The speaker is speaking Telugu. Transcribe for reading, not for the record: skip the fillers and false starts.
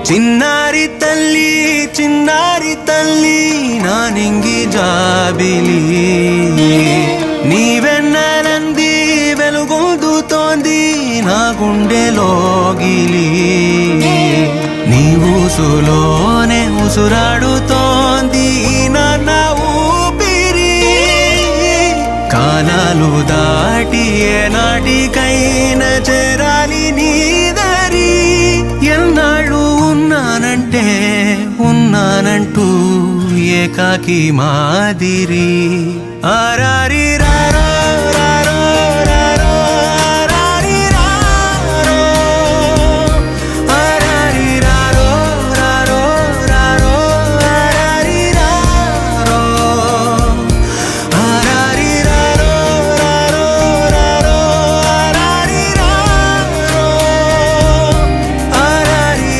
చిన్నారి తల్లి నానింగి జాబిలి నీవెన్నెలంది వెలుగొందుతోంది నా గుండెలోగిలి నీ ఊసులోనే ఉసురాడుతోంది నాన్న ఊపిరి కాలాలు దాటి ఏనాటికైనా చేరాలి నీ దారి ఎన్నాళ్ళు ఉన్నానంటూ ఏకాకి మాదిరి ఆరారి రారా